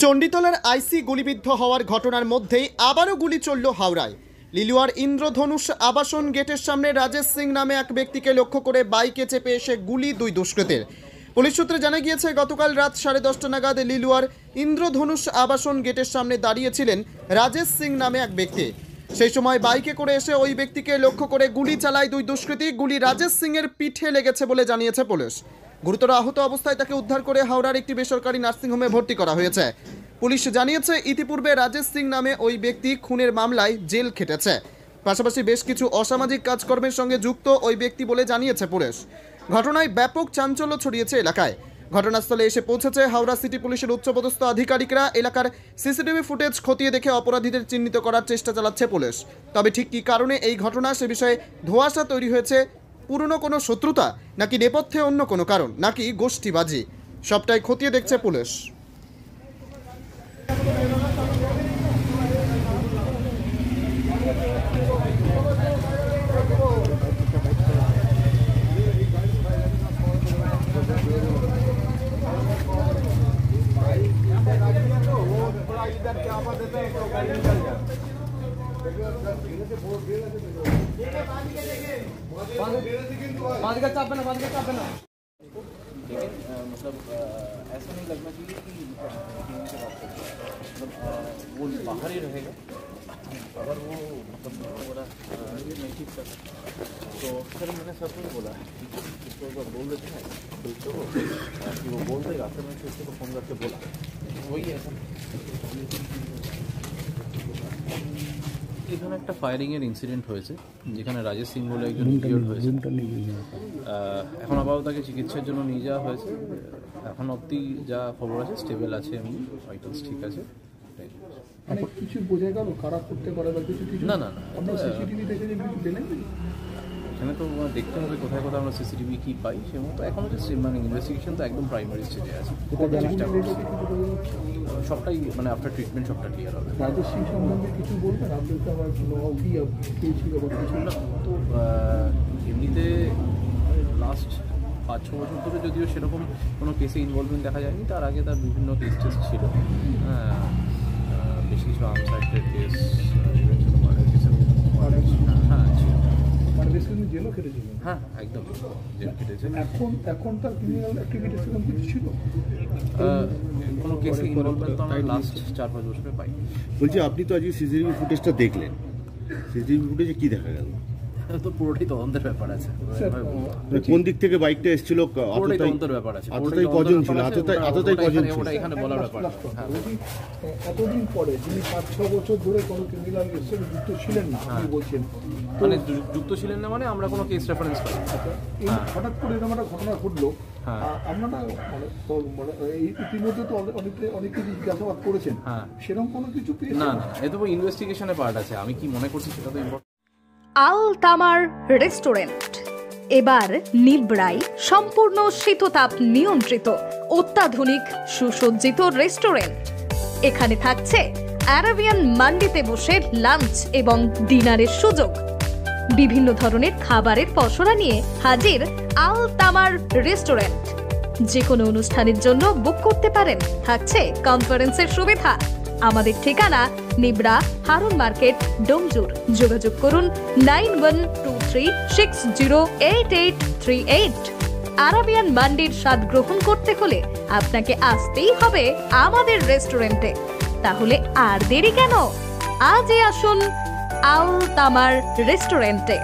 চণ্ডীতলার আইসি গুলিবিদ্ধ হওয়ার ঘটনার মধ্যেই আবারও গুলি চলল হাওড়ায়। লিলুয়ার ইন্দ্রধনুষ আবাসন গেটের সামনে রাজেশ সিং নামে এক ব্যক্তিকে লক্ষ্য করে বাইকে চেপে এসে গুলি দুই দুষ্কৃতীর। পুলিশ সূত্রে জানা গিয়েছে, গতকাল রাত 10:30 নাগাদ লিলুয়ার ইন্দ্রধনুষ আবাসন গেটের সামনে দাঁড়িয়েছিলেন রাজেশ সিং নামে এক ব্যক্তি। সেই সময় বাইকে করে এসে ওই ব্যক্তিকে লক্ষ্য করে গুলি চালায় দুই দুষ্কৃতী। গুলি রাজেশ সিং এর পিঠে লেগেছে বলে জানিয়েছে পুলিশ। গুরুতর আহত অবস্থায় তাকে উদ্ধার করে হাওড়ার একটি বেসরকারি নার্সিংহোমে ভর্তি করা হয়েছে। পুলিশ জানিয়েছে, ইতিপূর্বে রাজেশ সিং নামে ওই ব্যক্তি খুনের মামলায় জেল খেটেছে। পাশাপাশি বেশ কিছু অসামাজিক কাজকর্মের সঙ্গে যুক্ত ওই ব্যক্তি বলে জানিয়েছে পুলিশ। ঘটনায় ব্যাপক চাঞ্চল্য ছড়িয়েছে এলাকায়। ঘটনাস্থলে এসে পৌঁছেছে হাওড়া সিটি পুলিশের উচ্চপদস্থ আধিকারিকরা। এলাকার সিসিটিভি ফুটেজ খতিয়ে দেখে অপরাধীদের চিহ্নিত করার চেষ্টা চালাচ্ছে পুলিশ। তবে ঠিক কী কারণে এই ঘটনা, সে বিষয়ে ধোঁয়াশা তৈরি হয়েছে। পুরনো কোনো শত্রুতা, নাকি নেপথ্যে অন্য কোনো কারণ, নাকি গোষ্ঠীবাজি, সবটাই খতিয়ে দেখছে পুলিশ। मतलब ऐसा नहीं लगना चाहिए कि मतलब वो बाहर ही रहेगा। अगर वो मतलब बोला ये नहीं ठीक कर, तो फिर मैंने सबको बोला इसको एक बार बोल देते हैं तो कि वो बोल देगा। फिर मैंने उसको फ़ोन करके बोला वही ऐसा। এখানে একটা ফায়ারিং এর ইনসিডেন্ট হয়েছে, যেখানে রাজেশ সিং বলে একজন ইনজিওর্ড হয়েছে। এখন আপাতত তাকে চিকিৎসার জন্য নিয়ে যাওয়া হয়েছে। এখন অবধি যা খবর আছে স্টেবল আছে, এমনি ভাইটালস ঠিক আছে। মানে কিছু বোঝা গেল কারা করতে পারে বা কিছু না না না, আমরা সিসিটিভি দেখে যে পেলেন এখানে তো দেখতে হবে কোথায় কোথায় আমরা সিসিটিভি কি পাই। সে মতো এখন হচ্ছে মানে ইনভেস্টিগেশন তো একদম প্রাইমারি স্টেজে আছে। সবটাই মানে আফটার ট্রিটমেন্ট সবটা ক্লিয়ার হবে। রাজেশ সিং সম্বন্ধে কিছু বলবেন? আপনি তো আবার কি ছিল বা কিছু না? তো এমনিতে লাস্ট 5-6 বছর ধরে যদিও সেরকম কোনো কেসে ইনভলভমেন্ট দেখা যায়নি। তার আগে তার বিভিন্ন কেস টেস্ট ছিল, বেশ কিছু আনসার্টেড কেস, হ্যাঁ ছিল। মানে বেসিক্যালি জেলও খেটেছিলেন? হ্যাঁ একদম জেল খেটেছে। এখন তার ক্রিমিনাল অ্যাক্টিভিটিস এরকম কিছু ছিল? কোনো কেসে ইনভলভমেন্ট তো আমরা লাস্ট 4-5 বছরে পাই। বলছি, আপনি তো আজকে সিসিটিভি ফুটেজটা দেখলেন, সিসিটিভি ফুটেজে কি দেখা গেল? তো পুরোটাই তদন্তের ব্যাপার আছে। কোন দিক থেকে বাইকটা এসেছিল, তদন্তের ব্যাপার আছে। আততায়ী কজন ছিল, আততায়ী কজন ছিল এখানে বলার ব্যাপার। এতদিন পরে যিনি 5-6 বছর ধরে কোনো ক্রিমিনাল কেসের যুক্ত ছিলেন না, আপনি বলছেন মানে যুক্ত ছিলেন না, মানে আমরা কোনো কেস রেফারেন্স করি। এই হঠাৎ করে এরকম একটা ঘটনা ঘটলো, আপনারা মানে এই ইতিমধ্যে তো অনেকে জিজ্ঞাসাবাদ করেছেন, সেরকম কোনো কিছু পেয়েছেন? না না, এ তো ইনভেস্টিগেশনের পার্ট আছে। আমি কি মনে করছি সেটা তো ইম্পর্টেন্ট। আল তামার রেস্টুরেন্ট এবার নিবড়াই সম্পূর্ণ শীততাপ নিয়ন্ত্রিত অত্যাধুনিক সুসজ্জিত রেস্টুরেন্ট। এখানে থাকছে আরাবিয়ান মান্ডিতে বসে লাঞ্চ এবং ডিনারের সুযোগ। বিভিন্ন ধরনের খাবারের পসরা নিয়ে হাজির আল তামার রেস্টুরেন্ট। যে কোনো অনুষ্ঠানের জন্য বুক করতে পারেন, থাকছে কনফারেন্সের সুবিধা। আমাদের ঠিকানা নিবড়া, হারুন মার্কেট, ডোমজুর। যোগাযোগ করুন 9123608838। আরাবিয়ান মান্ডির স্বাদ গ্রহণ করতে হলে আপনাকে আসতেই হবে আমাদের রেস্টুরেন্টে। তাহলে আর দেরি কেন? আজই আসুন আল তামার রেস্টুরেন্টে।